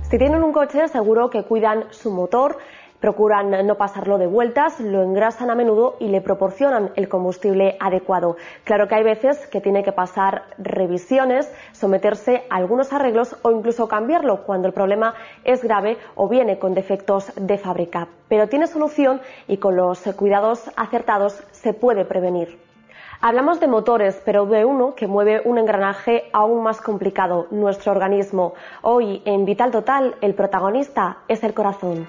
Si tienen un coche, seguro que cuidan su motor, procuran no pasarlo de vueltas, lo engrasan a menudo y le proporcionan el combustible adecuado. Claro que hay veces que tiene que pasar revisiones, someterse a algunos arreglos o incluso cambiarlo cuando el problema es grave o viene con defectos de fábrica. Pero tiene solución y con los cuidados acertados se puede prevenir. Hablamos de motores, pero de uno que mueve un engranaje aún más complicado, nuestro organismo. Hoy, en Vital Total, el protagonista es el corazón.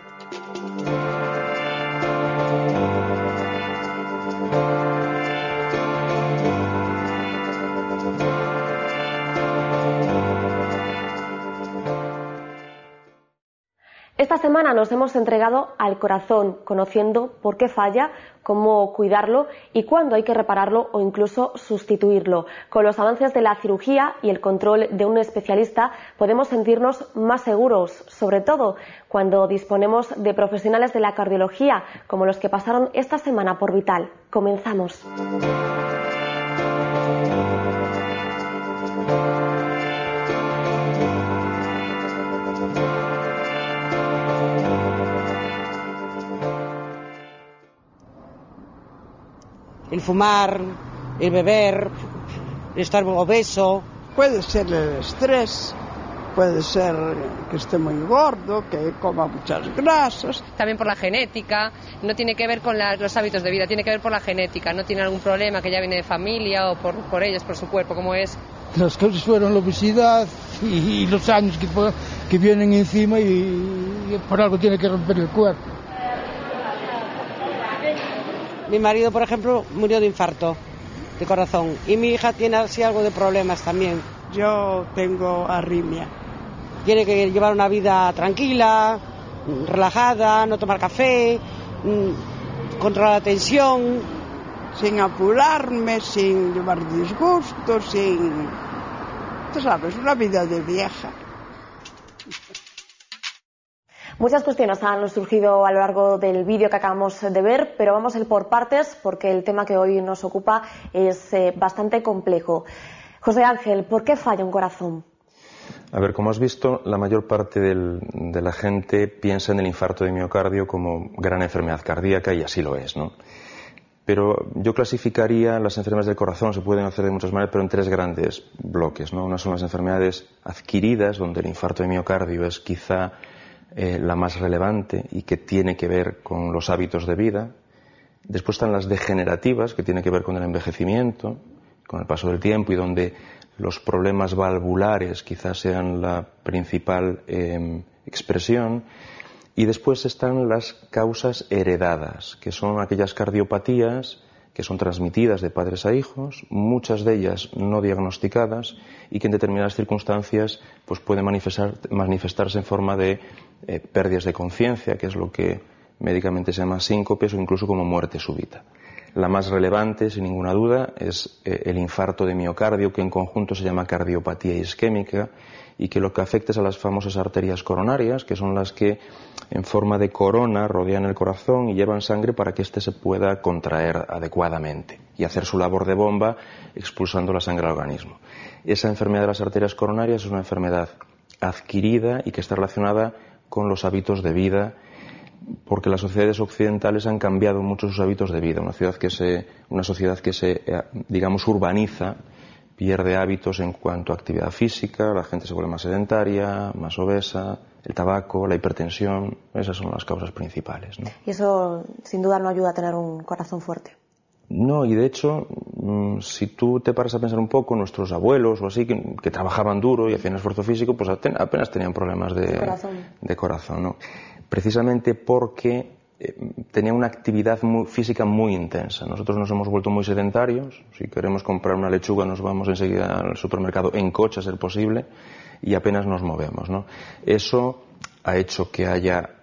Esta semana nos hemos entregado al corazón, conociendo por qué falla, cómo cuidarlo y cuándo hay que repararlo o incluso sustituirlo. Con los avances de la cirugía y el control de un especialista podemos sentirnos más seguros, sobre todo cuando disponemos de profesionales de la cardiología, como los que pasaron esta semana por Vital. Comenzamos. El fumar, el beber, el estar obeso. Puede ser el estrés, puede ser que esté muy gordo, que coma muchas grasas. También por la genética, no tiene que ver con los hábitos de vida, tiene que ver por la genética. No tiene algún problema que ya viene de familia o por ellos, por su cuerpo, como es. Las causas fueron la obesidad y los años que vienen encima y por algo tiene que romper el cuerpo. Mi marido, por ejemplo, murió de infarto de corazón y mi hija tiene así algo de problemas también. Yo tengo arritmia. Tiene que llevar una vida tranquila, relajada, no tomar café, controlar la tensión. Sin apurarme, sin llevar disgustos, sin... Tú sabes, una vida de vieja. Muchas cuestiones han surgido a lo largo del vídeo que acabamos de ver, pero vamos a ir por partes porque el tema que hoy nos ocupa es bastante complejo. José Ángel, ¿por qué falla un corazón? A ver, como has visto, la mayor parte de la gente piensa en el infarto de miocardio como gran enfermedad cardíaca y así lo es, ¿no? Pero yo clasificaría las enfermedades del corazón, se pueden hacer de muchas maneras, pero en tres grandes bloques, ¿no? Una son las enfermedades adquiridas, donde el infarto de miocardio es quizá la más relevante y que tiene que ver con los hábitos de vida. Después están las degenerativas, que tienen que ver con el envejecimiento, con el paso del tiempo y donde los problemas valvulares quizás sean la principal expresión. Y después están las causas heredadas, que son aquellas cardiopatías que son transmitidas de padres a hijos, muchas de ellas no diagnosticadas y que en determinadas circunstancias pues pueden manifestarse en forma de pérdidas de conciencia, que es lo que médicamente se llama síncopes o incluso como muerte súbita. La más relevante, sin ninguna duda, es el infarto de miocardio, que en conjunto se llama cardiopatía isquémica y que lo que afecta es a las famosas arterias coronarias, que son las que en forma de corona rodean el corazón y llevan sangre para que éste se pueda contraer adecuadamente y hacer su labor de bomba expulsando la sangre al organismo. Esa enfermedad de las arterias coronarias es una enfermedad adquirida y que está relacionada con los hábitos de vida, porque las sociedades occidentales han cambiado mucho sus hábitos de vida. Una sociedad que se digamos, urbaniza, pierde hábitos en cuanto a actividad física, la gente se vuelve más sedentaria, más obesa, el tabaco, la hipertensión, esas son las causas principales, ¿no? Y eso sin duda no ayuda a tener un corazón fuerte. No, y de hecho, si tú te paras a pensar un poco, nuestros abuelos o así, que trabajaban duro y hacían esfuerzo físico, pues apenas tenían problemas de corazón, ¿no? Precisamente porque tenían una actividad física muy intensa. Nosotros nos hemos vuelto muy sedentarios. Si queremos comprar una lechuga nos vamos enseguida al supermercado en coche a ser posible y apenas nos movemos, ¿no? Eso ha hecho que haya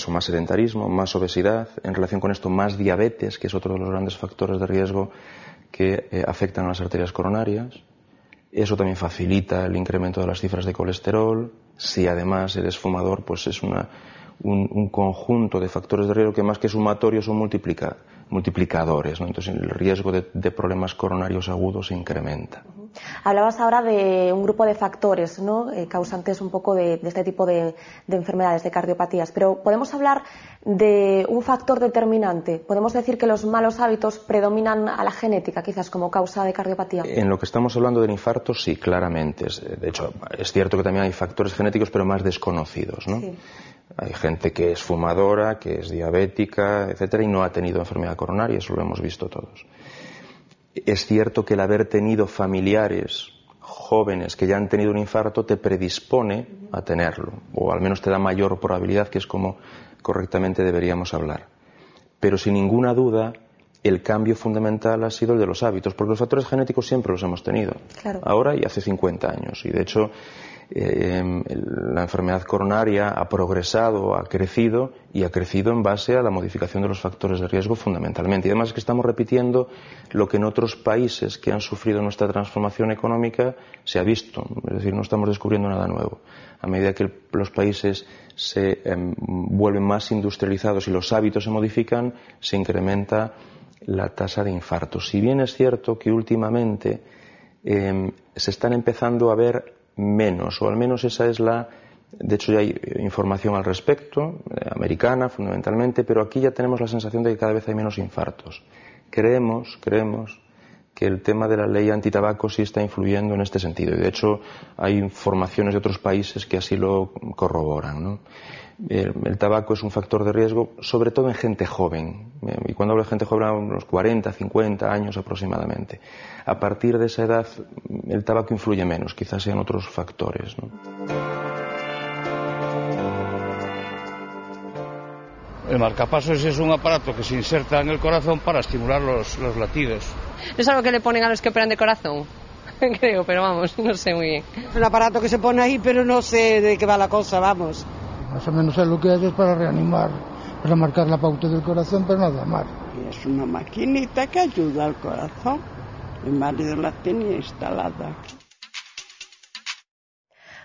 más sedentarismo, más obesidad, en relación con esto más diabetes, que es otro de los grandes factores de riesgo que afectan a las arterias coronarias. Eso también facilita el incremento de las cifras de colesterol. Si además eres fumador, pues es un conjunto de factores de riesgo que más que sumatorios son multiplicadores, ¿no? Entonces el riesgo de problemas coronarios agudos se incrementa. Hablabas ahora de un grupo de factores, ¿no? Causantes un poco de este tipo de enfermedades, de cardiopatías, pero ¿podemos hablar de un factor determinante? ¿Podemos decir que los malos hábitos predominan a la genética, quizás, como causa de cardiopatía? En lo que estamos hablando del infarto, sí, claramente. De hecho, es cierto que también hay factores genéticos, pero más desconocidos, ¿no? Sí. Hay gente que es fumadora, que es diabética, etcétera, y no ha tenido enfermedad coronaria, eso lo hemos visto todos. Es cierto que el haber tenido familiares jóvenes que ya han tenido un infarto te predispone a tenerlo, o al menos te da mayor probabilidad, que es como correctamente deberíamos hablar. Pero sin ninguna duda, el cambio fundamental ha sido el de los hábitos, porque los factores genéticos siempre los hemos tenido, claro, ahora y hace 50 años, y de hecho la enfermedad coronaria ha progresado, ha crecido en base a la modificación de los factores de riesgo fundamentalmente. Y además es que estamos repitiendo lo que en otros países que han sufrido nuestra transformación económica se ha visto, es decir, no estamos descubriendo nada nuevo. A medida que los países se vuelven más industrializados y los hábitos se modifican, se incrementa la tasa de infartos. Si bien es cierto que últimamente se están empezando a ver menos, o al menos esa es de hecho ya hay información al respecto, americana fundamentalmente, pero aquí ya tenemos la sensación de que cada vez hay menos infartos. Creemos que el tema de la ley antitabaco sí está influyendo en este sentido, y de hecho hay informaciones de otros países que así lo corroboran, ¿no? El tabaco es un factor de riesgo, sobre todo en gente joven, y cuando hablo de gente joven, hablo de unos 40, 50 años aproximadamente. A partir de esa edad, el tabaco influye menos, quizás sean otros factores, ¿no? El marcapasos es un aparato que se inserta en el corazón para estimular los latidos. ¿No es algo que le ponen a los que operan de corazón? Creo, pero vamos, no sé muy bien. Es un aparato que se pone ahí, pero no sé de qué va la cosa, vamos. Más o menos es lo que es para reanimar, para marcar la pauta del corazón, pero nada más. Es una maquinita que ayuda al corazón. Mi marido la tenía instalada.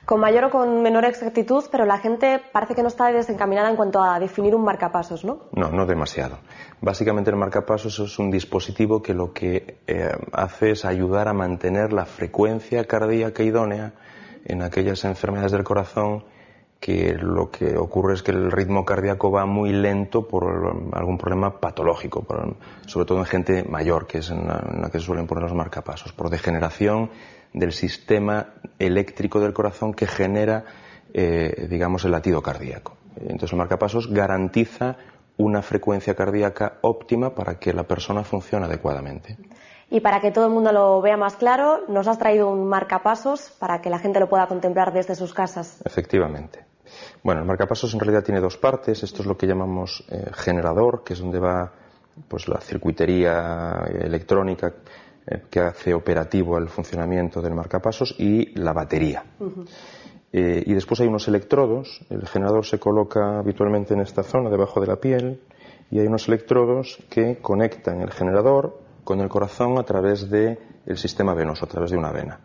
Con mayor o con menor exactitud, pero la gente parece que no está desencaminada en cuanto a definir un marcapasos, ¿no? No demasiado. Básicamente el marcapasos es un dispositivo que lo que hace es ayudar a mantener la frecuencia cardíaca idónea en aquellas enfermedades del corazón que lo que ocurre es que el ritmo cardíaco va muy lento por algún problema patológico, sobre todo en gente mayor, que es en la que se suelen poner los marcapasos, por degeneración del sistema eléctrico del corazón que genera, digamos, el latido cardíaco. Entonces el marcapasos garantiza una frecuencia cardíaca óptima para que la persona funcione adecuadamente. Y para que todo el mundo lo vea más claro, nos has traído un marcapasos para que la gente lo pueda contemplar desde sus casas. Efectivamente. Bueno, el marcapasos en realidad tiene dos partes. Esto es lo que llamamos generador, que es donde va pues la circuitería electrónica que hace operativo el funcionamiento del marcapasos, y la batería. Y después hay unos electrodos. El generador se coloca habitualmente en esta zona, debajo de la piel, y hay unos electrodos que conectan el generador con el corazón a través del sistema venoso, a través de una vena.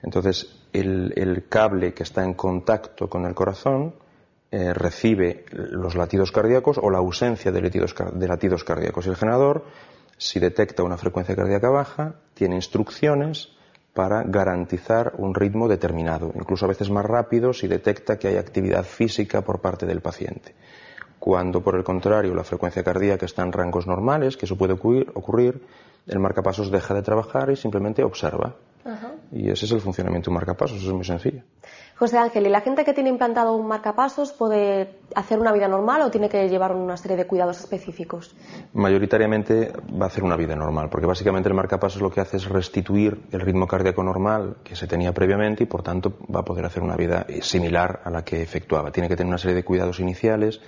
Entonces, el cable que está en contacto con el corazón recibe los latidos cardíacos o la ausencia de latidos cardíacos. Y el generador, si detecta una frecuencia cardíaca baja, tiene instrucciones para garantizar un ritmo determinado, incluso a veces más rápido si detecta que hay actividad física por parte del paciente. Cuando, por el contrario, la frecuencia cardíaca está en rangos normales, que eso puede ocurrir, el marcapasos deja de trabajar y simplemente observa. Ajá. Y ese es el funcionamiento de un marcapasos, eso es muy sencillo. José Ángel, ¿y la gente que tiene implantado un marcapasos puede hacer una vida normal o tiene que llevar una serie de cuidados específicos? Mayoritariamente va a hacer una vida normal, porque básicamente el marcapasos lo que hace es restituir el ritmo cardíaco normal que se tenía previamente y por tanto va a poder hacer una vida similar a la que efectuaba. Tiene que tener una serie de cuidados iniciales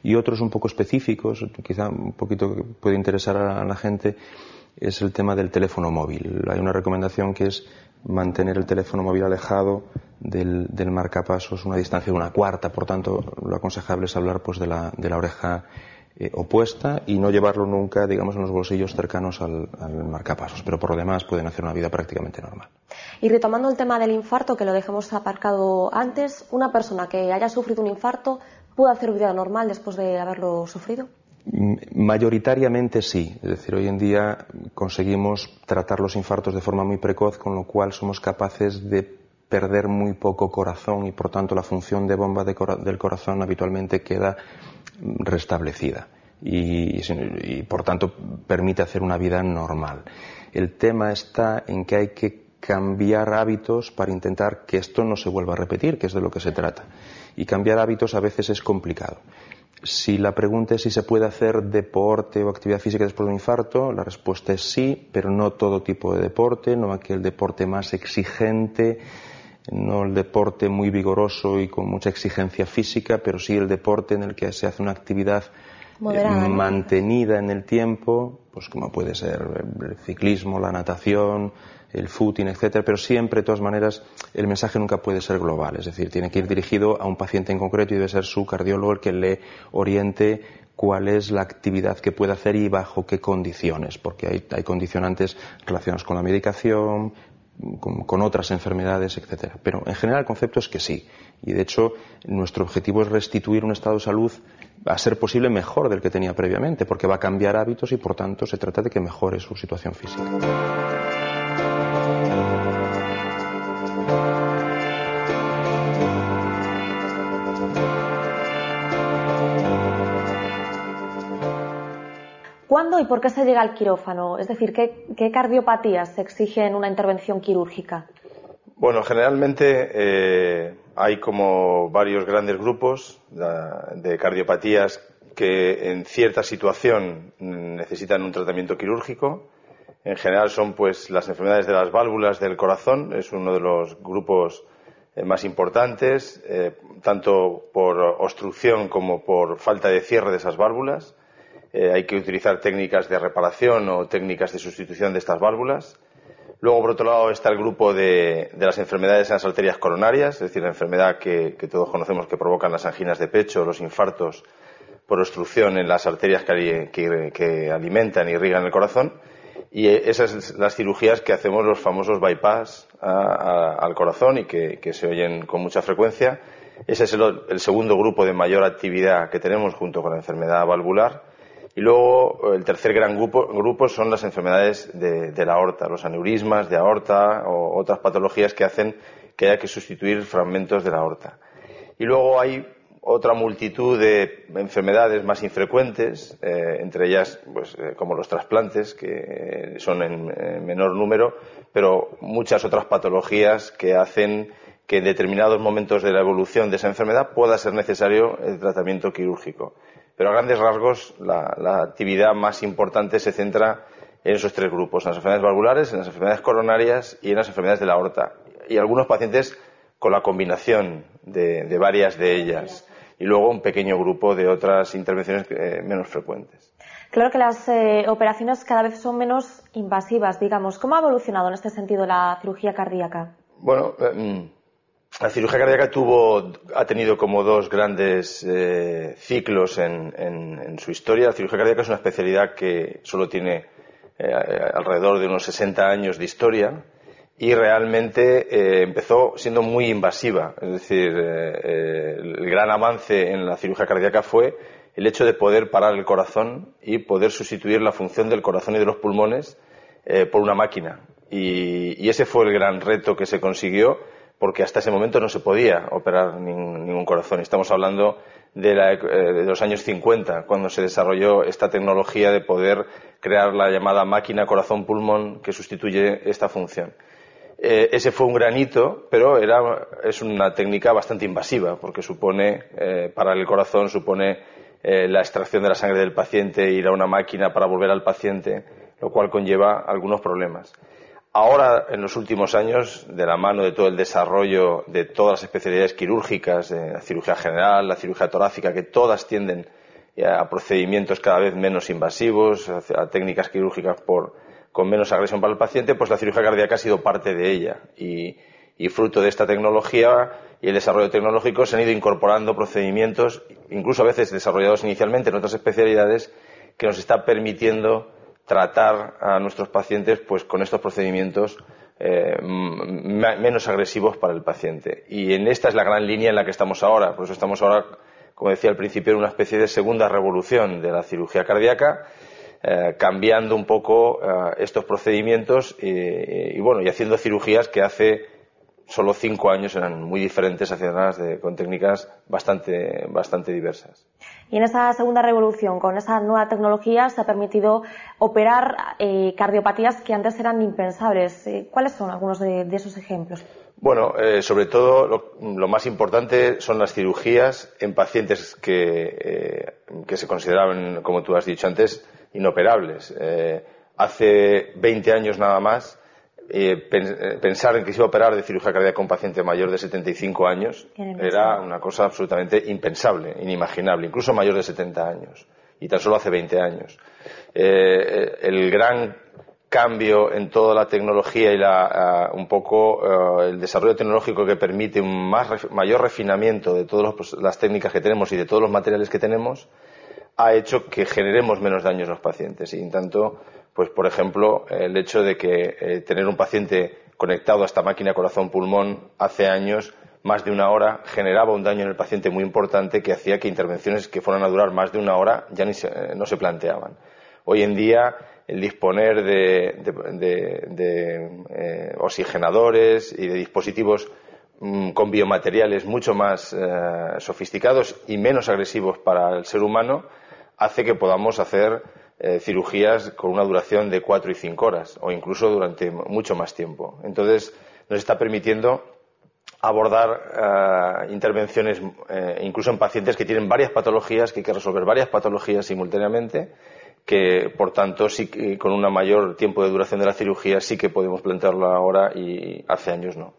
y otros un poco específicos, quizá un poquito que puede interesar a la gente, es el tema del teléfono móvil. Hay una recomendación que es mantener el teléfono móvil alejado del marcapasos una distancia de 1/4, por tanto lo aconsejable es hablar pues de la oreja opuesta y no llevarlo nunca, digamos, en los bolsillos cercanos al marcapasos, pero por lo demás pueden hacer una vida prácticamente normal. Y retomando el tema del infarto, que lo dejamos aparcado antes, ¿una persona que haya sufrido un infarto puede hacer vida normal después de haberlo sufrido? Mayoritariamente sí, es decir, hoy en día conseguimos tratar los infartos de forma muy precoz, con lo cual somos capaces de perder muy poco corazón y por tanto la función de bomba del corazón habitualmente queda restablecida y por tanto permite hacer una vida normal. El tema está en que hay que cambiar hábitos para intentar que esto no se vuelva a repetir, que es de lo que se trata. Y cambiar hábitos a veces es complicado. Si la pregunta es si se puede hacer deporte o actividad física después de un infarto, la respuesta es sí, pero no todo tipo de deporte, no aquel deporte más exigente, no el deporte muy vigoroso y con mucha exigencia física, pero sí el deporte en el que se hace una actividad moderada, mantenida en el tiempo, pues como puede ser el ciclismo, la natación, el footing, etcétera, pero siempre, de todas maneras, el mensaje nunca puede ser global, es decir, tiene que ir dirigido a un paciente en concreto y debe ser su cardiólogo el que le oriente cuál es la actividad que puede hacer y bajo qué condiciones, porque hay condicionantes relacionados con la medicación, con otras enfermedades, etcétera. Pero en general el concepto es que sí, y de hecho nuestro objetivo es restituir un estado de salud a ser posible mejor del que tenía previamente, porque va a cambiar hábitos y por tanto se trata de que mejore su situación física. ¿Cuándo y por qué se llega al quirófano? Es decir, ¿qué cardiopatías se exigen una intervención quirúrgica? Bueno, generalmente hay como varios grandes grupos de cardiopatías que en cierta situación necesitan un tratamiento quirúrgico. En general son pues las enfermedades de las válvulas del corazón, es uno de los grupos más importantes, tanto por obstrucción como por falta de cierre de esas válvulas. Hay que utilizar técnicas de reparación o técnicas de sustitución de estas válvulas. Luego, por otro lado, está el grupo de las enfermedades en las arterias coronarias, es decir, la enfermedad que todos conocemos que provocan las anginas de pecho, los infartos por obstrucción en las arterias que alimentan y irrigan el corazón. Y esas son las cirugías que hacemos los famosos bypass al corazón y que se oyen con mucha frecuencia. Ese es el segundo grupo de mayor actividad que tenemos junto con la enfermedad valvular. Y luego el tercer gran grupo son las enfermedades de la aorta, los aneurismas de aorta o otras patologías que hacen que haya que sustituir fragmentos de la aorta. Y luego hay otra multitud de enfermedades más infrecuentes, entre ellas pues, como los trasplantes, que son en menor número, pero muchas otras patologías que hacen que en determinados momentos de la evolución de esa enfermedad pueda ser necesario el tratamiento quirúrgico. Pero a grandes rasgos la actividad más importante se centra en esos tres grupos, en las enfermedades valvulares, en las enfermedades coronarias y en las enfermedades de la aorta. Y algunos pacientes con la combinación de varias de ellas. Y luego un pequeño grupo de otras intervenciones menos frecuentes. Claro que las operaciones cada vez son menos invasivas, digamos. ¿Cómo ha evolucionado en este sentido la cirugía cardíaca? Bueno, la cirugía cardíaca ha tenido como dos grandes ciclos en su historia. La cirugía cardíaca es una especialidad que solo tiene alrededor de unos 60 años de historia y realmente empezó siendo muy invasiva. Es decir, el gran avance en la cirugía cardíaca fue el hecho de poder parar el corazón y poder sustituir la función del corazón y de los pulmones por una máquina. Y ese fue el gran reto que se consiguió, porque hasta ese momento no se podía operar ningún corazón. Estamos hablando de los años 50, cuando se desarrolló esta tecnología de poder crear la llamada máquina corazón-pulmón que sustituye esta función. Ese fue un gran hito, pero es una técnica bastante invasiva, porque supone, parar el corazón, supone la extracción de la sangre del paciente, ir a una máquina para volver al paciente, lo cual conlleva algunos problemas. Ahora, en los últimos años, de la mano de todo el desarrollo de todas las especialidades quirúrgicas, la cirugía general, la cirugía torácica, que todas tienden a procedimientos cada vez menos invasivos, a técnicas quirúrgicas con menos agresión para el paciente, pues la cirugía cardíaca ha sido parte de ella. Y fruto de esta tecnología y el desarrollo tecnológico se han ido incorporando procedimientos, incluso a veces desarrollados inicialmente en otras especialidades, que nos está permitiendo tratar a nuestros pacientes pues con estos procedimientos menos agresivos para el paciente. Y esta es la gran línea en la que estamos ahora. Por eso estamos ahora como decía al principio, era una especie de segunda revolución de la cirugía cardíaca, cambiando un poco estos procedimientos y haciendo cirugías que hace solo 5 años eran muy diferentes, haciéndolas con técnicas bastante diversas. Y en esa segunda revolución, con esa nueva tecnología, se ha permitido operar cardiopatías que antes eran impensables. ¿Cuáles son algunos de esos ejemplos? Bueno, sobre todo lo más importante son las cirugías en pacientes que se consideraban, como tú has dicho antes, inoperables. Hace 20 años nada más, pensar en que se iba a operar de cirugía cardíaca con un paciente mayor de 75 años era una cosa absolutamente impensable, inimaginable, incluso mayor de 70 años, y tan solo hace 20 años. El gran cambio en toda la tecnología y un poco el desarrollo tecnológico que permite un mayor refinamiento de todas las técnicas que tenemos y de todos los materiales que tenemos ha hecho que generemos menos daños a los pacientes. Y en tanto, pues por ejemplo, el hecho de que tener un paciente conectado a esta máquina corazón-pulmón hace años, más de 1 hora, generaba un daño en el paciente muy importante que hacía que intervenciones que fueran a durar más de 1 hora ya no se planteaban. Hoy en día, el disponer de oxigenadores y de dispositivos con biomateriales mucho más sofisticados y menos agresivos para el ser humano hace que podamos hacer cirugías con una duración de 4 y 5 horas o incluso durante mucho más tiempo. Entonces, nos está permitiendo abordar intervenciones incluso en pacientes que tienen varias patologías, que hay que resolver varias patologías simultáneamente, que por tanto sí que con un mayor tiempo de duración de la cirugía sí que podemos plantearlo ahora y hace años no.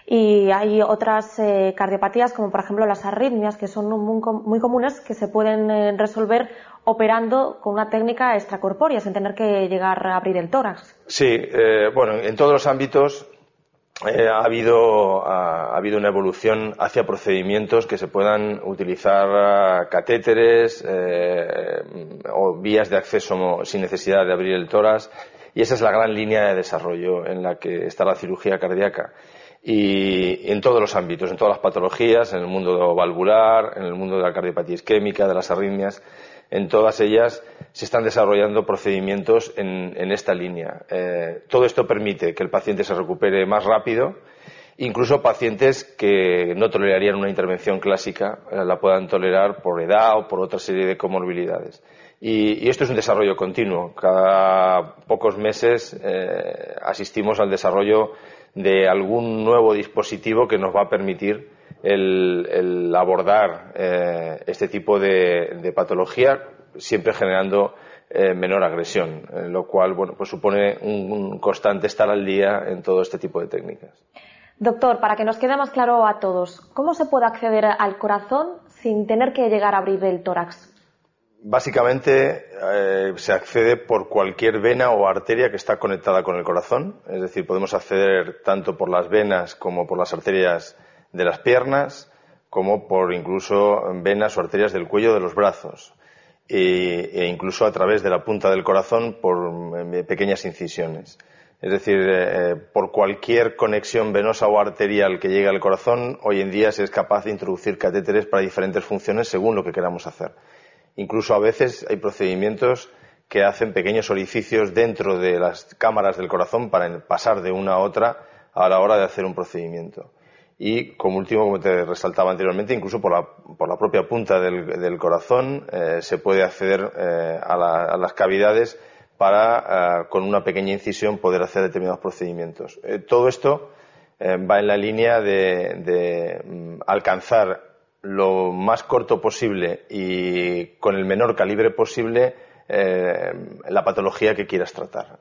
Y hay otras cardiopatías, como por ejemplo las arritmias, que son muy comunes, que se pueden resolver operando con una técnica extracorpórea, sin tener que llegar a abrir el tórax. Sí, en todos los ámbitos ha habido una evolución hacia procedimientos que se puedan utilizar catéteres o vías de acceso sin necesidad de abrir el tórax, y esa es la gran línea de desarrollo en la que está la cirugía cardíaca. Y en todos los ámbitos, en todas las patologías, en el mundo valvular, en el mundo de la cardiopatía isquémica, de las arritmias, en todas ellas se están desarrollando procedimientos en esta línea. Todo esto permite que el paciente se recupere más rápido, incluso pacientes que no tolerarían una intervención clásica la puedan tolerar por edad o por otra serie de comorbilidades. Y esto es un desarrollo continuo. Cada pocos meses asistimos al desarrollo de algún nuevo dispositivo que nos va a permitir el abordar este tipo de patología, siempre generando menor agresión, lo cual pues supone un constante estar al día en todo este tipo de técnicas. Doctor, para que nos quede más claro a todos, ¿cómo se puede acceder al corazón sin tener que llegar a abrir el tórax? Básicamente se accede por cualquier vena o arteria que está conectada con el corazón, es decir, podemos acceder tanto por las venas como por las arterias de las piernas, como por incluso venas o arterias del cuello de los brazos, e incluso a través de la punta del corazón por pequeñas incisiones. Es decir, por cualquier conexión venosa o arterial que llegue al corazón, hoy en día se es capaz de introducir catéteres para diferentes funciones según lo que queramos hacer. Incluso a veces hay procedimientos que hacen pequeños orificios dentro de las cámaras del corazón para pasar de una a otra a la hora de hacer un procedimiento. Y como último, como te resaltaba anteriormente, incluso por la propia punta del corazón se puede acceder a las cavidades para, con una pequeña incisión, poder hacer determinados procedimientos. Todo esto va en la línea de alcanzar lo más corto posible y con el menor calibre posible la patología que quieras tratar.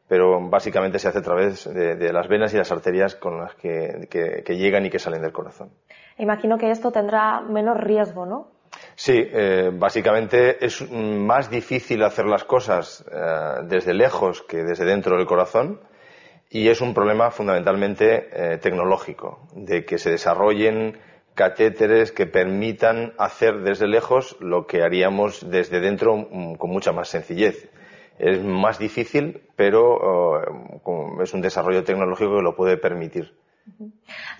Pero básicamente se hace a través de las venas y las arterias con las que llegan y que salen del corazón. Imagino que esto tendrá menos riesgo, ¿no? Sí, básicamente es más difícil hacer las cosas desde lejos que desde dentro del corazón, y es un problema fundamentalmente tecnológico, de que se desarrollen catéteres que permitan hacer desde lejos lo que haríamos desde dentro con mucha más sencillez. Es más difícil, pero es un desarrollo tecnológico que lo puede permitir.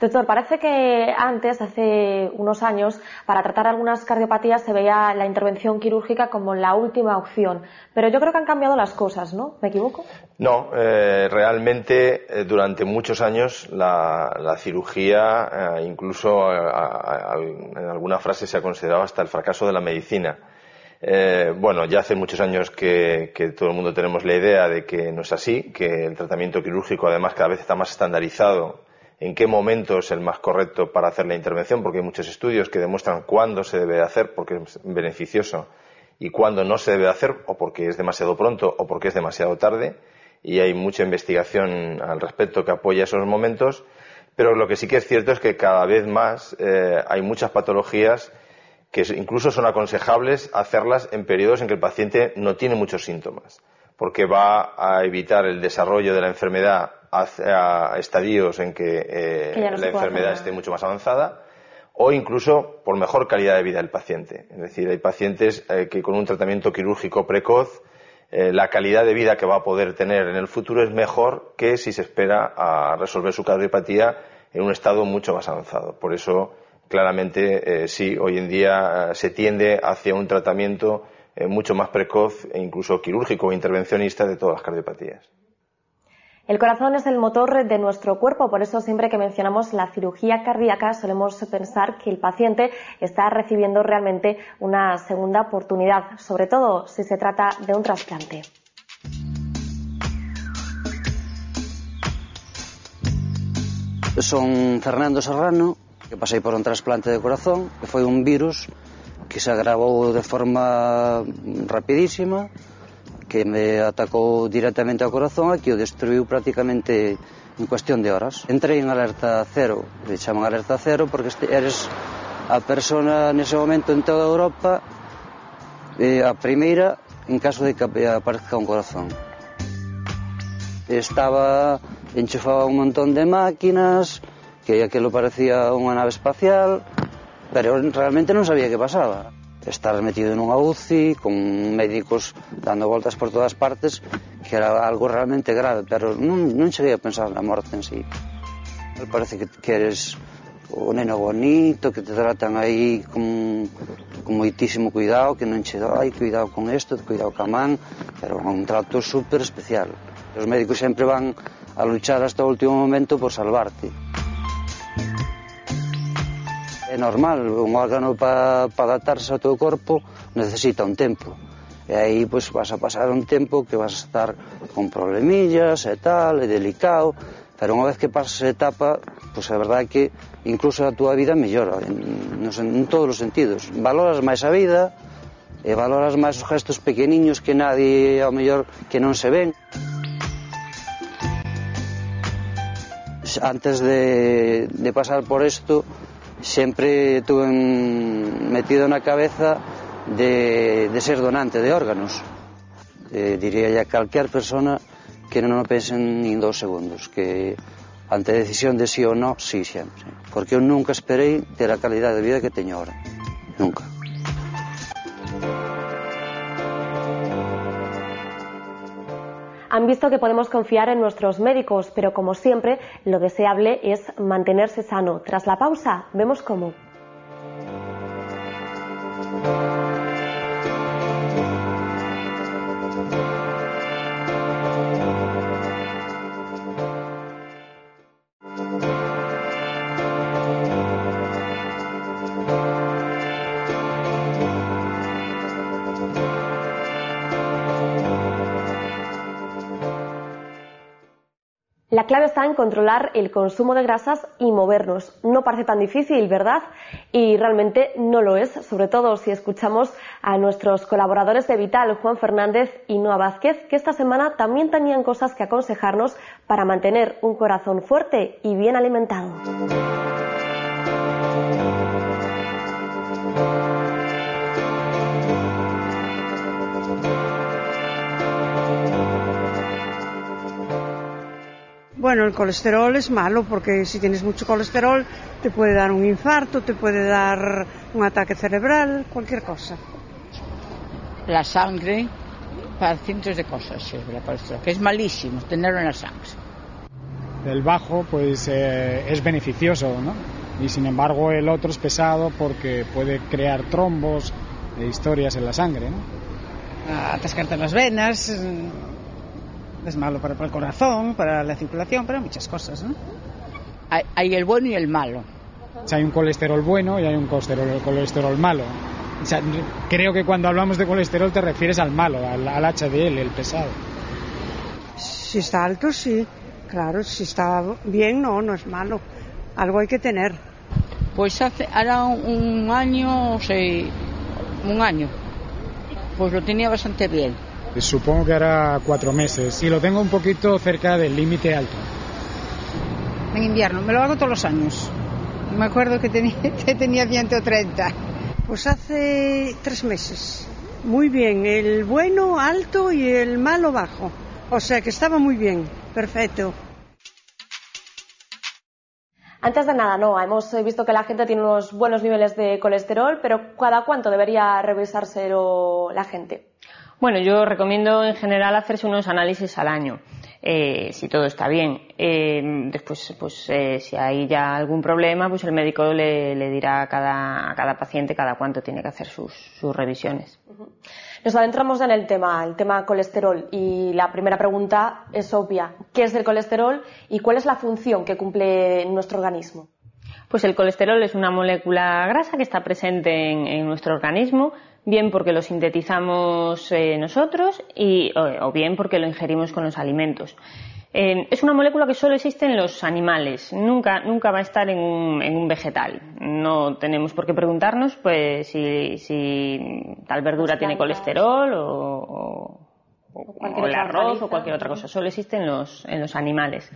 Doctor, parece que antes, hace unos años, para tratar algunas cardiopatías se veía la intervención quirúrgica como la última opción, pero yo creo que han cambiado las cosas, ¿no? ¿Me equivoco? No, realmente durante muchos años la cirugía, incluso en alguna frase se ha considerado hasta el fracaso de la medicina. Bueno, ya hace muchos años que todo el mundo tenemos la idea de que no es así, que el tratamiento quirúrgico además cada vez está más estandarizado en qué momento es el más correcto para hacer la intervención, porque hay muchos estudios que demuestran cuándo se debe hacer porque es beneficioso y cuándo no se debe hacer, o porque es demasiado pronto o porque es demasiado tarde, y hay mucha investigación al respecto que apoya esos momentos, pero lo que sí que es cierto es que cada vez más hay muchas patologías que incluso son aconsejables hacerlas en periodos en que el paciente no tiene muchos síntomas, porque va a evitar el desarrollo de la enfermedad hacia estadios en que la enfermedad esté mucho más avanzada, o incluso por mejor calidad de vida del paciente. Es decir, hay pacientes que con un tratamiento quirúrgico precoz la calidad de vida que va a poder tener en el futuro es mejor que si se espera a resolver su cardiopatía en un estado mucho más avanzado. Por eso, claramente, sí, hoy en día se tiende hacia un tratamiento mucho más precoz e incluso quirúrgico o intervencionista de todas las cardiopatías. El corazón es el motor de nuestro cuerpo, por eso siempre que mencionamos la cirugía cardíaca solemos pensar que el paciente está recibiendo realmente una segunda oportunidad, sobre todo si se trata de un trasplante. Son Fernando Serrano, que pasei por un trasplante de corazón, que foi un virus que se agravou de forma rapidísima, que me atacou directamente ao corazón e que o destruiu prácticamente en cuestión de horas. Entrei en alerta cero, le chaman alerta cero porque eres a persona nese momento en toda Europa a primeira en caso de que aparezca un corazón. Estaba enchufado a un montón de máquinas, que aquilo parecía unha nave espacial, pero realmente non sabía que pasaba. Estar metido nunha UCI, con médicos dando voltas por todas partes, que era algo realmente grave, pero non cheguei a pensar na morte en sí. Parece que eres o neno bonito, que te tratan aí con moitísimo cuidado, que non che dai, cuidado con isto, cuidado ca man, pero un trato super especial. Os médicos sempre van a luchar hasta o último momento por salvarte. É normal, un órgano para adaptarse ao teu corpo necesita un tempo. E aí pois, vas a pasar un tempo que vas a estar con problemillas e tal, é delicado, pero unha vez que pasas a etapa, pois a verdade é que incluso a túa vida mellora en todos os sentidos. Valoras máis a vida e valoras máis os gestos pequeniños que nadie, ao mellor, que non se ven. Antes de pasar por isto, sempre tuve metido na cabeza de ser donante de órganos. Diría a calquer persona que non o pensen nin 2 segundos, que ante a decisión de sí ou non, sí sempre. Porque eu nunca esperei ter a calidade de vida que teño ahora. Nunca. Han visto que podemos confiar en nuestros médicos, pero como siempre, lo deseable es mantenerse sano. Tras la pausa, vemos cómo. La clave está en controlar el consumo de grasas y movernos. No parece tan difícil, ¿verdad? Y realmente no lo es, sobre todo si escuchamos a nuestros colaboradores de Vital, Juan Fernández y Noa Vázquez, que esta semana también tenían cosas que aconsejarnos para mantener un corazón fuerte y bien alimentado. Bueno, el colesterol es malo porque si tienes mucho colesterol te puede dar un infarto, te puede dar un ataque cerebral, cualquier cosa. La sangre para cientos de cosas sirve la colesterol, que es malísimo tenerlo en la sangre. del bajo pues es beneficioso, ¿no? Y sin embargo el otro es pesado porque puede crear trombos e historias en la sangre, ¿no? Atascarte las venas, es malo para el corazón, para la circulación, para muchas cosas, ¿no? Hay el bueno y el malo. O sea, hay un colesterol bueno y hay un colesterol malo. O sea, creo que cuando hablamos de colesterol te refieres al malo, al HDL, el pesado. Si está alto, sí. Claro, si está bien, no es malo. Algo hay que tener. Pues hará un año, pues lo tenía bastante bien. Supongo que hará 4 meses y lo tengo un poquito cerca del límite alto. En invierno, me lo hago todos los años. Me acuerdo que tenía 130. Pues hace 3 meses. Muy bien, el bueno alto y el malo bajo. O sea que estaba muy bien, perfecto. Antes de nada, no, hemos visto que la gente tiene unos buenos niveles de colesterol, pero ¿cada cuánto debería revisárselo la gente? Bueno, yo recomiendo en general hacerse unos análisis al año, si todo está bien. Después, pues si hay ya algún problema, pues el médico le dirá a cada paciente cada cuánto tiene que hacer sus revisiones. Nos adentramos en el tema colesterol, y la primera pregunta es obvia. ¿Qué es el colesterol y cuál es la función que cumple en nuestro organismo? Pues el colesterol es una molécula grasa que está presente en nuestro organismo, bien porque lo sintetizamos nosotros o bien porque lo ingerimos con los alimentos. Es una molécula que solo existe en los animales, nunca va a estar en un vegetal. No tenemos por qué preguntarnos pues si tal verdura tiene colesterol o el arroz o cualquier otra cosa, solo existe en los animales.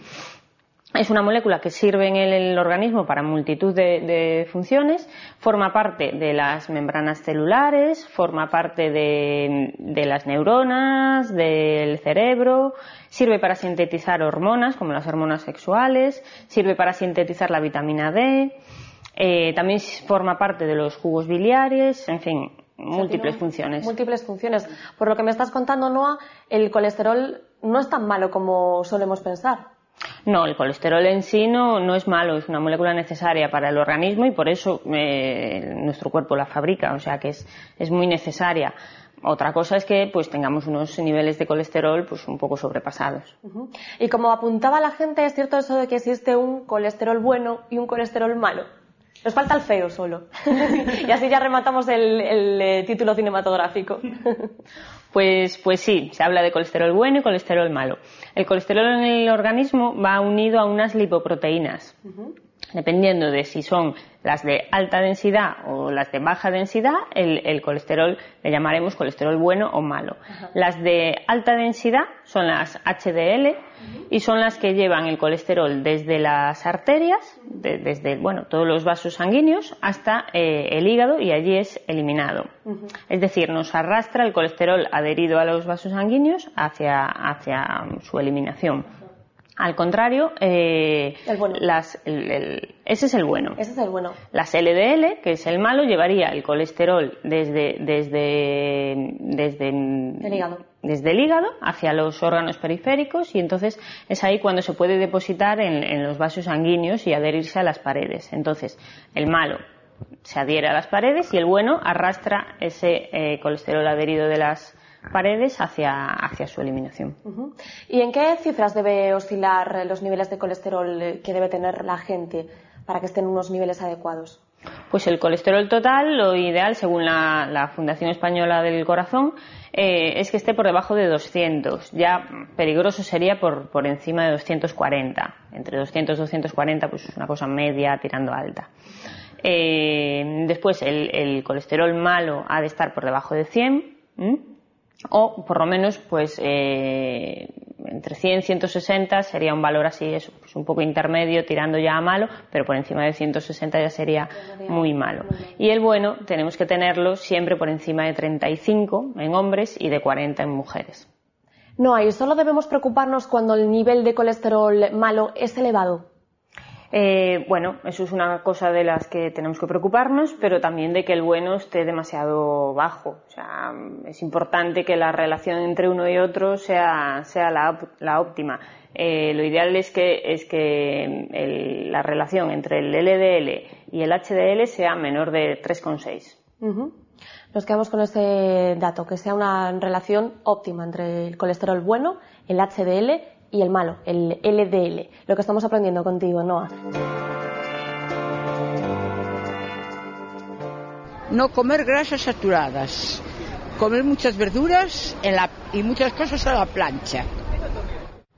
Es una molécula que sirve en el organismo para multitud de funciones, forma parte de las membranas celulares, forma parte de las neuronas, del cerebro, sirve para sintetizar hormonas como las hormonas sexuales, sirve para sintetizar la vitamina D, también forma parte de los jugos biliares, en fin, múltiples funciones. Múltiples funciones. Por lo que me estás contando, Noa, el colesterol no es tan malo como solemos pensar. No, el colesterol en sí no es malo, es una molécula necesaria para el organismo y por eso nuestro cuerpo la fabrica, o sea que es muy necesaria. Otra cosa es que pues tengamos unos niveles de colesterol pues un poco sobrepasados. Y como apuntaba la gente, ¿es cierto eso de que existe un colesterol bueno y un colesterol malo? Nos falta el feo solo. Y así ya rematamos el título cinematográfico. Pues sí, se habla de colesterol bueno y colesterol malo. El colesterol en el organismo va unido a unas lipoproteínas. Dependiendo de si son las de alta densidad o las de baja densidad, el colesterol le llamaremos colesterol bueno o malo. Las de alta densidad son las HDL y son las que llevan el colesterol desde las arterias, desde todos los vasos sanguíneos hasta el hígado, y allí es eliminado. Es decir, nos arrastra el colesterol adherido a los vasos sanguíneos hacia su eliminación. Al contrario, ese es el bueno. Ese es el bueno. Las LDL, que es el malo, llevaría el colesterol desde el hígado hacia los órganos periféricos, y entonces es ahí cuando se puede depositar en los vasos sanguíneos y adherirse a las paredes. Entonces, el malo se adhiere a las paredes y el bueno arrastra ese colesterol adherido de las paredes hacia su eliminación. ¿Y en qué cifras debe oscilar los niveles de colesterol que debe tener la gente para que estén en unos niveles adecuados? Pues el colesterol total, lo ideal, según la Fundación Española del Corazón, es que esté por debajo de 200. Ya peligroso sería por encima de 240. Entre 200 y 240, pues es una cosa media tirando alta. Después, el colesterol malo ha de estar por debajo de 100. O por lo menos pues entre 100 y 160 sería un valor así, pues un poco intermedio, tirando ya a malo, pero por encima de 160 ya sería muy malo. Y el bueno tenemos que tenerlo siempre por encima de 35 en hombres y de 40 en mujeres. No, y solo debemos preocuparnos cuando el nivel de colesterol malo es elevado. Eso es una cosa de las que tenemos que preocuparnos, pero también de que el bueno esté demasiado bajo. O sea, es importante que la relación entre uno y otro sea la óptima. lo ideal es que la relación entre el LDL y el HDL sea menor de 3,6. Nos quedamos con ese dato, que sea una relación óptima entre el colesterol bueno, el HDL y el malo, el LDL. Lo que estamos aprendiendo contigo, Noa. No comer grasas saturadas, comer muchas verduras y muchas cosas a la plancha.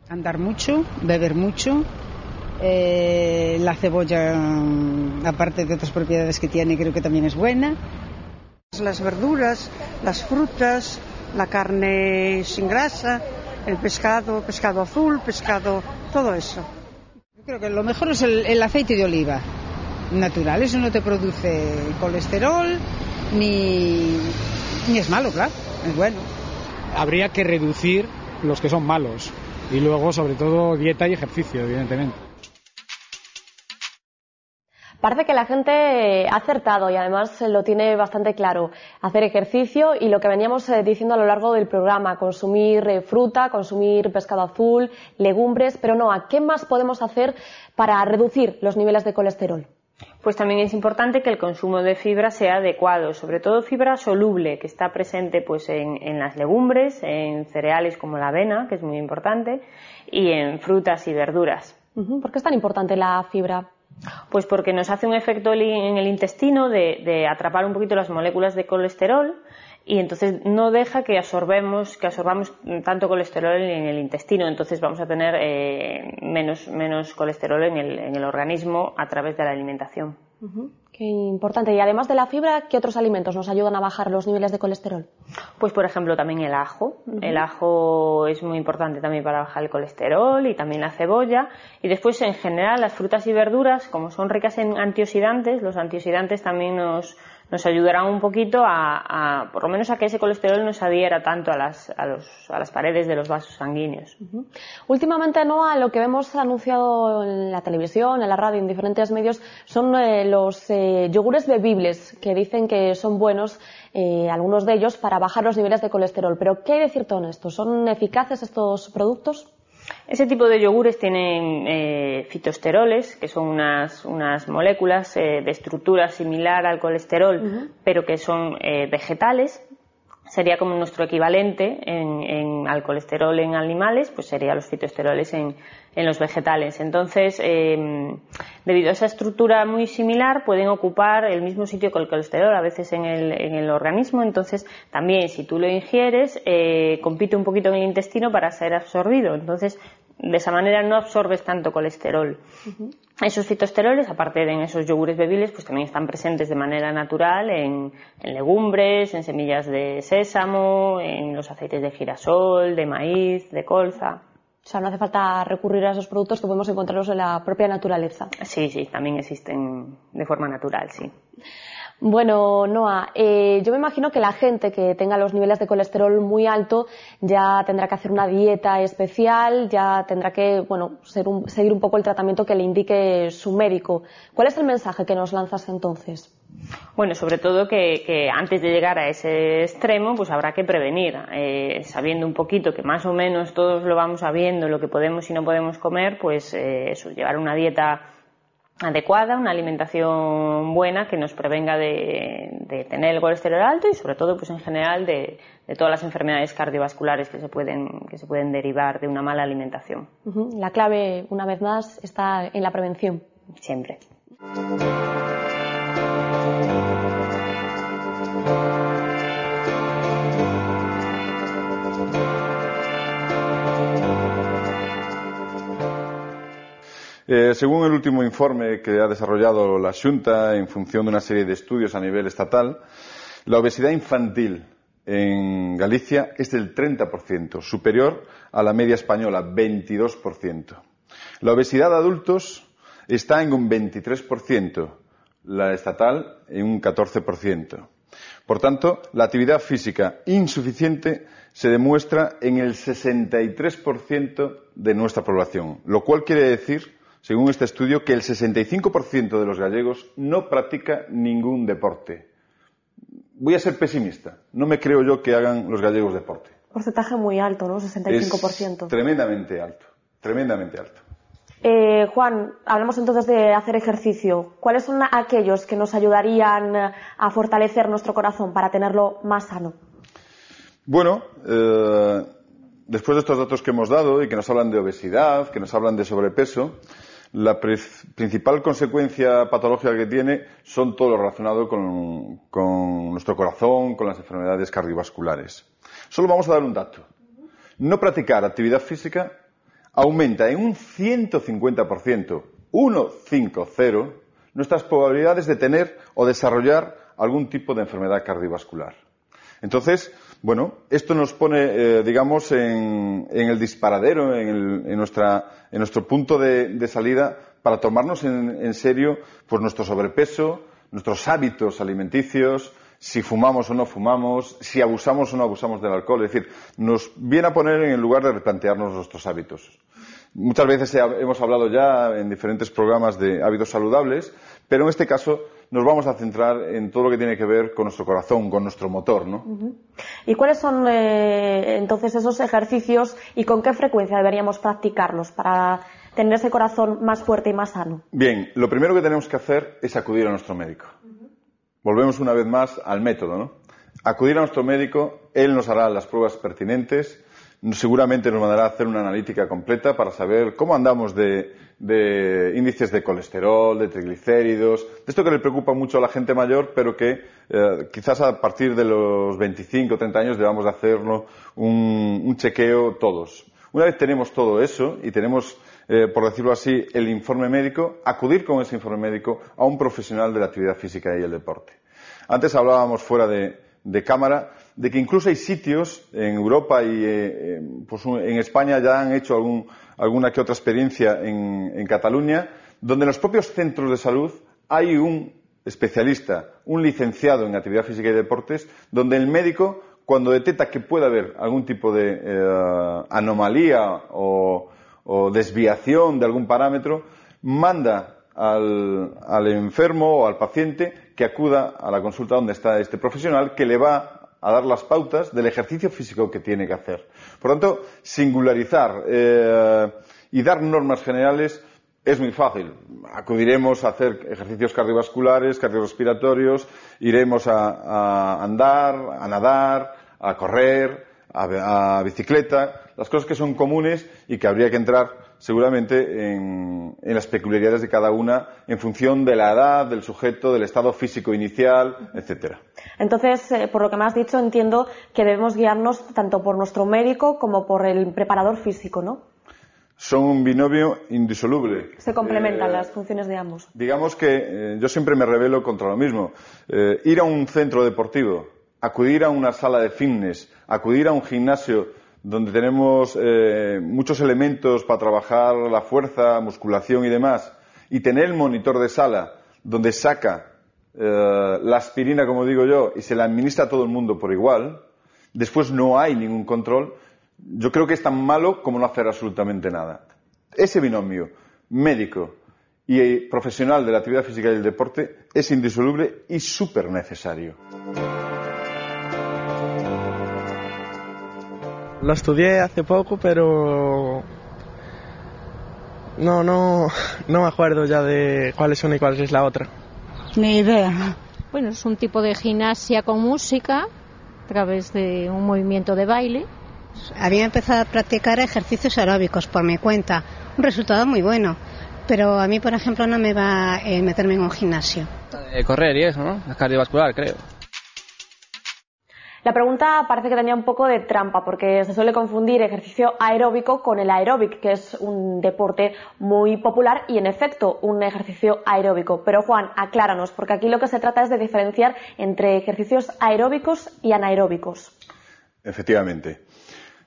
Andar mucho, beber mucho. La cebolla, aparte de otras propiedades que tiene, creo que también es buena. Las verduras, las frutas, la carne sin grasa, el pescado azul, pescado, todo eso. Yo creo que lo mejor es el aceite de oliva natural. Eso no te produce colesterol ni es malo, claro, es bueno. Habría que reducir los que son malos y luego, sobre todo, dieta y ejercicio, evidentemente. Parece que la gente ha acertado y además lo tiene bastante claro. Hacer ejercicio y lo que veníamos diciendo a lo largo del programa, consumir fruta, consumir pescado azul, legumbres, pero no, ¿qué más podemos hacer para reducir los niveles de colesterol? Pues también es importante que el consumo de fibra sea adecuado, sobre todo fibra soluble, que está presente pues en las legumbres, en cereales como la avena, que es muy importante, y en frutas y verduras. ¿Por qué es tan importante la fibra? Pues porque nos hace un efecto en el intestino de atrapar un poquito las moléculas de colesterol y entonces no deja que absorbamos tanto colesterol en el intestino, entonces vamos a tener menos colesterol en el organismo a través de la alimentación. Qué importante. Y además de la fibra, ¿qué otros alimentos nos ayudan a bajar los niveles de colesterol? Pues por ejemplo también el ajo. El ajo es muy importante también para bajar el colesterol y también la cebolla. Y después en general las frutas y verduras, como son ricas en antioxidantes, los antioxidantes también nos ayudarán un poquito a por lo menos a que ese colesterol no se adhiera tanto a las paredes de los vasos sanguíneos. Últimamente, Noa, lo que vemos anunciado en la televisión, en la radio, en diferentes medios, son los yogures bebibles, que dicen que son buenos, algunos de ellos, para bajar los niveles de colesterol. Pero, ¿qué hay de cierto en esto? ¿Son eficaces estos productos? Ese tipo de yogures tienen fitoesteroles, que son unas moléculas de estructura similar al colesterol, pero que son vegetales. Sería como nuestro equivalente al colesterol en animales, pues serían los fitoesteroles en los vegetales. Entonces, debido a esa estructura muy similar, pueden ocupar el mismo sitio que el colesterol, a veces en el organismo. Entonces, también si tú lo ingieres, compite un poquito en el intestino para ser absorbido. Entonces, de esa manera no absorbes tanto colesterol. Esos fitoesteroles, aparte de en esos yogures bebibles, pues también están presentes de manera natural en legumbres, en semillas de sésamo, en los aceites de girasol, de maíz, de colza. O sea, no hace falta recurrir a esos productos que podemos encontrarlos en la propia naturaleza. Sí, también existen de forma natural, sí. Bueno, Noa, yo me imagino que la gente que tenga los niveles de colesterol muy alto ya tendrá que hacer una dieta especial, ya tendrá que, seguir un poco el tratamiento que le indique su médico. ¿Cuál es el mensaje que nos lanzas entonces? Bueno, sobre todo que antes de llegar a ese extremo, pues habrá que prevenir, sabiendo un poquito que más o menos todos lo vamos sabiendo, lo que podemos y no podemos comer, pues eso, llevar una dieta adecuada, una alimentación buena que nos prevenga de tener el colesterol alto y sobre todo pues en general de todas las enfermedades cardiovasculares que se pueden derivar de una mala alimentación. La clave, una vez más, está en la prevención. Siempre. Según el último informe que ha desarrollado la Xunta en función de una serie de estudios a nivel estatal, la obesidad infantil en Galicia es del 30%, superior a la media española, 22%. La obesidad de adultos está en un 23%, la estatal en un 14%. Por tanto, la actividad física insuficiente se demuestra en el 63% de nuestra población, lo cual quiere decir, según este estudio, que el 65% de los gallegos no practica ningún deporte. Voy a ser pesimista. No me creo yo que hagan los gallegos deporte. Porcentaje muy alto, ¿no? 65%. Es tremendamente alto. tremendamente alto. Juan, hablamos entonces de hacer ejercicio. ¿Cuáles son aquellos que nos ayudarían a fortalecer nuestro corazón para tenerlo más sano? Bueno, después de estos datos que hemos dado y que nos hablan de obesidad, que nos hablan de sobrepeso, la principal consecuencia patológica que tiene son todo lo relacionado con nuestro corazón, con las enfermedades cardiovasculares. Solo vamos a dar un dato. No practicar actividad física aumenta en un 150%, 150, nuestras probabilidades de tener o desarrollar algún tipo de enfermedad cardiovascular. Entonces, bueno, esto nos pone, digamos, en el disparadero, en nuestro punto de salida para tomarnos en serio pues nuestro sobrepeso, nuestros hábitos alimenticios, si fumamos o no fumamos, si abusamos o no abusamos del alcohol. Es decir, nos viene a poner en el lugar de replantearnos nuestros hábitos. Muchas veces hemos hablado ya en diferentes programas de hábitos saludables, pero en este caso nos vamos a centrar en todo lo que tiene que ver con nuestro corazón, con nuestro motor, ¿no? ¿Y cuáles son entonces esos ejercicios y con qué frecuencia deberíamos practicarlos para tener ese corazón más fuerte y más sano? Bien, lo primero que tenemos que hacer es acudir a nuestro médico. Volvemos una vez más al método, ¿no? Acudir a nuestro médico, él nos hará las pruebas pertinentes, seguramente nos mandará a hacer una analítica completa para saber cómo andamos de índices de colesterol, de triglicéridos, de esto que le preocupa mucho a la gente mayor, pero que quizás a partir de los 25 o 30 años debamos de hacerlo un chequeo todos. Una vez tenemos todo eso y tenemos, por decirlo así, el informe médico, acudir con ese informe médico a un profesional de la actividad física y el deporte. Antes hablábamos fuera de cámara de que incluso hay sitios en Europa y pues en España ya han hecho alguna que otra experiencia en Cataluña, donde en los propios centros de salud hay un especialista, un licenciado en actividad física y deportes, donde el médico, cuando detecta que puede haber algún tipo de anomalía o desviación de algún parámetro, manda al enfermo o al paciente que acuda a la consulta donde está este profesional, que le va a dar las pautas del ejercicio físico que tiene que hacer. Por lo tanto, singularizar y dar normas generales es muy fácil. Acudiremos a hacer ejercicios cardiovasculares, cardiorrespiratorios, iremos a andar, a nadar, a correr, a bicicleta, las cosas que son comunes y que habría que entrar seguramente en las peculiaridades de cada una en función de la edad, del sujeto, del estado físico inicial, etcétera. Entonces, por lo que me has dicho, entiendo que debemos guiarnos tanto por nuestro médico como por el preparador físico, ¿no? Son un binomio indisoluble. Se complementan las funciones de ambos. Digamos que yo siempre me rebelo contra lo mismo. Ir a un centro deportivo, acudir a una sala de fitness, acudir a un gimnasio donde tenemos muchos elementos para trabajar la fuerza, musculación y demás, y tener el monitor de sala donde saca la aspirina, como digo yo, y se la administra a todo el mundo por igual, después no hay ningún control, yo creo que es tan malo como no hacer absolutamente nada. Ese binomio médico y profesional de la actividad física y el deporte es indisoluble y súper necesario. Lo estudié hace poco, pero no me acuerdo ya de cuáles son y cuál es la otra. Ni idea. Bueno, es un tipo de gimnasia con música a través de un movimiento de baile. Había empezado a practicar ejercicios aeróbicos por mi cuenta, un resultado muy bueno, pero a mí, por ejemplo, no me va a meterme en un gimnasio. Correr y eso, ¿no? Es cardiovascular, creo. La pregunta parece que tenía un poco de trampa porque se suele confundir ejercicio aeróbico con el aeróbic, que es un deporte muy popular y en efecto un ejercicio aeróbico. Pero Juan, acláranos, porque aquí lo que se trata es de diferenciar entre ejercicios aeróbicos y anaeróbicos. Efectivamente.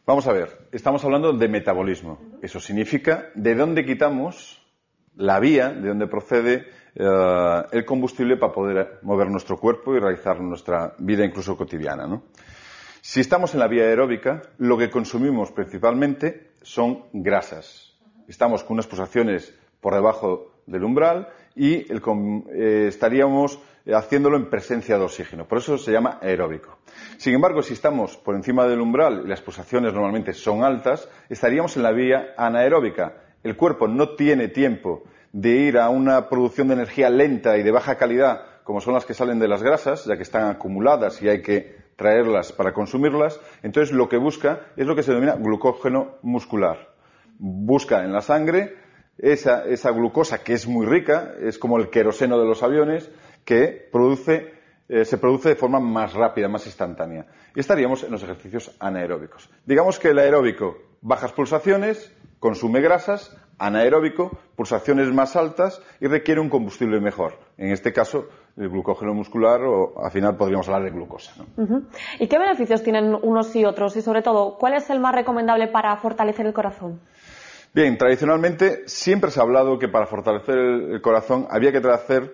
Vamos a ver, estamos hablando de metabolismo. Eso significa de dónde quitamos la vía, de dónde procede el combustible para poder mover nuestro cuerpo y realizar nuestra vida incluso cotidiana, ¿no? Si estamos en la vía aeróbica, lo que consumimos principalmente son grasas. Estamos con unas pulsaciones por debajo del umbral y estaríamos haciéndolo en presencia de oxígeno. Por eso se llama aeróbico. Sin embargo, si estamos por encima del umbral y las pulsaciones normalmente son altas, estaríamos en la vía anaeróbica. El cuerpo no tiene tiempo de ir a una producción de energía lenta y de baja calidad, como son las que salen de las grasas, ya que están acumuladas y hay que traerlas para consumirlas. Entonces, lo que busca es lo que se denomina glucógeno muscular. Busca en la sangre esa glucosa, que es muy rica, es como el queroseno de los aviones, que se produce de forma más rápida, más instantánea. Y estaríamos en los ejercicios anaeróbicos. Digamos que el aeróbico, bajas pulsaciones, consume grasas; anaeróbico, pulsaciones más altas y requiere un combustible mejor. En este caso, el glucógeno muscular, o al final podríamos hablar de glucosa, ¿no? ¿Y qué beneficios tienen unos y otros? Y sobre todo, ¿cuál es el más recomendable para fortalecer el corazón? Bien, tradicionalmente siempre se ha hablado que para fortalecer el corazón había que hacer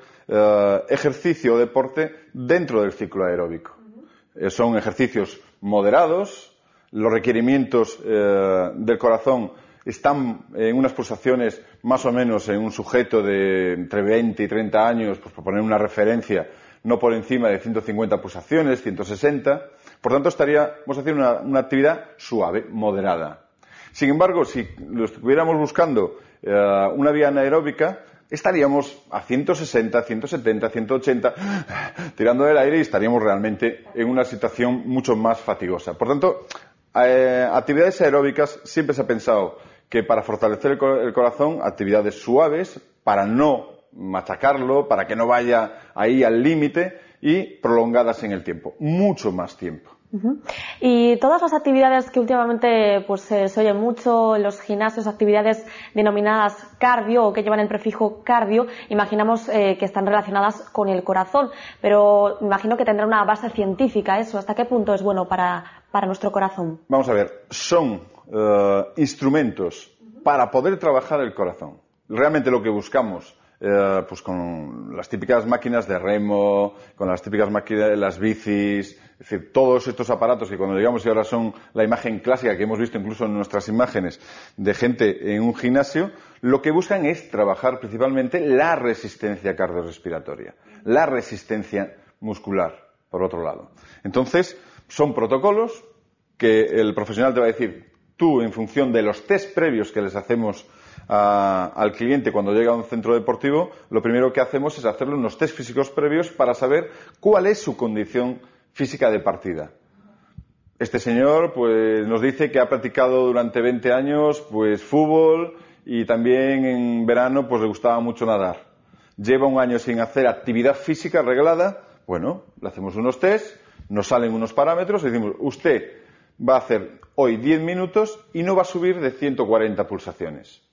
ejercicio o deporte dentro del ciclo aeróbico. Son ejercicios moderados, los requerimientos del corazón están en unas pulsaciones más o menos en un sujeto de entre 20 y 30 años, pues por poner una referencia, no por encima de 150 pulsaciones, 160. Por tanto, estaríamos haciendo una actividad suave, moderada. Sin embargo, si lo estuviéramos buscando una vía anaeróbica, estaríamos a 160, 170, 180, tirando del aire, y estaríamos realmente en una situación mucho más fatigosa. Por tanto, actividades aeróbicas siempre se ha pensado que para fortalecer el corazón, actividades suaves, para no machacarlo, para que no vaya ahí al límite, y prolongadas en el tiempo, mucho más tiempo. Y todas las actividades que últimamente pues se oyen mucho en los gimnasios, actividades denominadas cardio o que llevan el prefijo cardio, imaginamos que están relacionadas con el corazón, pero imagino que tendrá una base científica eso. ¿Hasta qué punto es bueno para nuestro corazón? Vamos a ver, son instrumentos para poder trabajar el corazón. Realmente lo que buscamos, pues con las típicas máquinas de remo, con las típicas máquinas de las bicis, es decir, todos estos aparatos que cuando llegamos, y ahora son la imagen clásica que hemos visto incluso en nuestras imágenes de gente en un gimnasio, lo que buscan es trabajar principalmente la resistencia cardiorrespiratoria, la resistencia muscular, por otro lado. Entonces, son protocolos que el profesional te va a decir, tú, en función de los test previos que les hacemos al cliente cuando llega a un centro deportivo, lo primero que hacemos es hacerle unos test físicos previos para saber cuál es su condición física de partida. Este señor pues nos dice que ha practicado durante 20 años pues fútbol, y también en verano pues le gustaba mucho nadar. Lleva un año sin hacer actividad física reglada. Bueno, le hacemos unos test, nos salen unos parámetros y decimos, usted va a hacer hoy 10 minutos y no va a subir de 140 pulsaciones.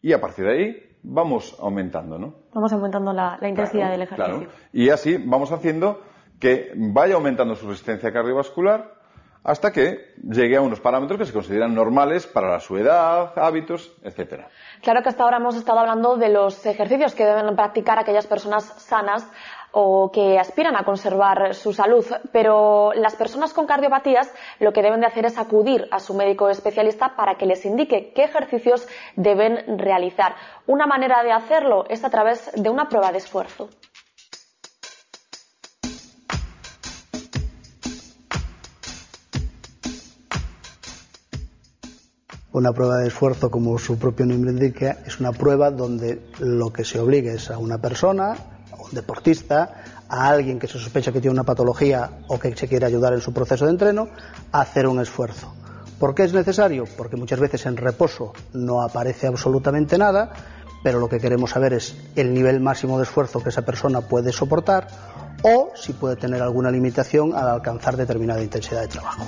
Y a partir de ahí vamos aumentando, ¿no? Vamos aumentando la intensidad del ejercicio. Claro. Y así vamos haciendo que vaya aumentando su resistencia cardiovascular hasta que llegue a unos parámetros que se consideran normales para su edad, hábitos, etcétera. Claro que hasta ahora hemos estado hablando de los ejercicios que deben practicar aquellas personas sanas o que aspiran a conservar su salud, pero las personas con cardiopatías lo que deben de hacer es acudir a su médico especialista para que les indique qué ejercicios deben realizar. Una manera de hacerlo es a través de una prueba de esfuerzo. Una prueba de esfuerzo, como su propio nombre indica, es una prueba donde lo que se obliga es a una persona, a un deportista, a alguien que se sospecha que tiene una patología o que se quiere ayudar en su proceso de entreno, a hacer un esfuerzo. ¿Por qué es necesario? Porque muchas veces en reposo no aparece absolutamente nada, pero lo que queremos saber es el nivel máximo de esfuerzo que esa persona puede soportar, o si puede tener alguna limitación al alcanzar determinada intensidad de trabajo.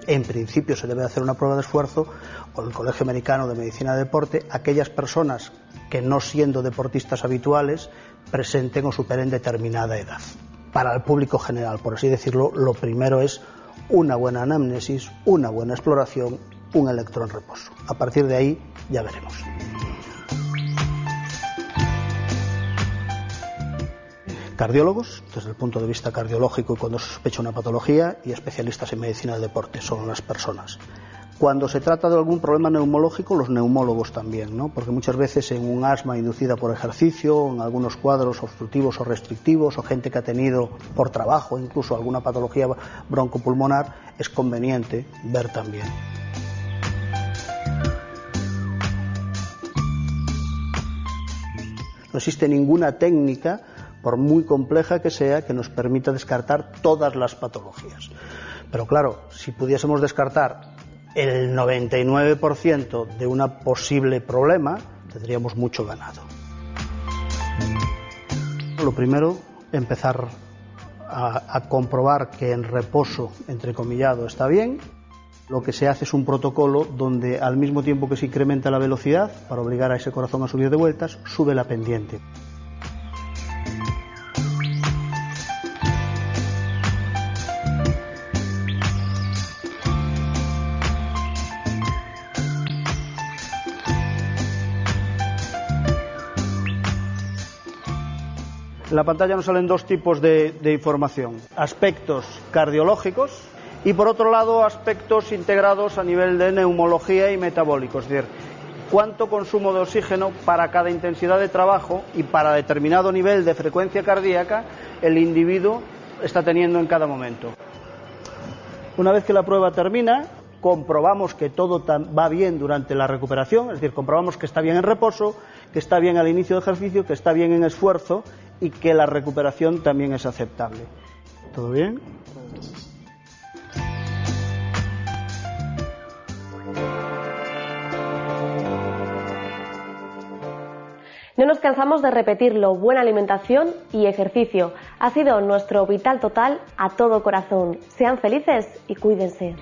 En principio se debe hacer una prueba de esfuerzo con el Colegio Americano de Medicina de Deporte aquellas personas que, no siendo deportistas habituales, presenten o superen determinada edad. Para el público general, por así decirlo, lo primero es una buena anamnesis, una buena exploración, un electro en reposo. A partir de ahí ya veremos. Cardiólogos, desde el punto de vista cardiológico y cuando se sospecha una patología, y especialistas en medicina del deporte, son las personas Cuando se trata de algún problema neumológico, los neumólogos también, ¿no? Porque muchas veces en un asma inducida por ejercicio, en algunos cuadros obstructivos o restrictivos, o gente que ha tenido por trabajo incluso alguna patología broncopulmonar, es conveniente ver también. No existe ninguna técnica, por muy compleja que sea, que nos permita descartar todas las patologías. Pero claro, si pudiésemos descartar el 99% de un posible problema, tendríamos mucho ganado. Lo primero, empezar a comprobar que en reposo, entrecomillado, está bien. Lo que se hace es un protocolo donde al mismo tiempo que se incrementa la velocidad, para obligar a ese corazón a subir de vueltas, sube la pendiente. En la pantalla nos salen dos tipos de información: aspectos cardiológicos y, por otro lado, aspectos integrados a nivel de neumología y metabólicos, es decir, cuánto consumo de oxígeno para cada intensidad de trabajo y para determinado nivel de frecuencia cardíaca el individuo está teniendo en cada momento. Una vez que la prueba termina, comprobamos que todo va bien durante la recuperación, es decir, comprobamos que está bien en reposo, que está bien al inicio de ejercicio, que está bien en esfuerzo y que la recuperación también es aceptable. ¿Todo bien? No nos cansamos de repetirlo: buena alimentación y ejercicio. Ha sido nuestro Vital Total a todo corazón. Sean felices y cuídense.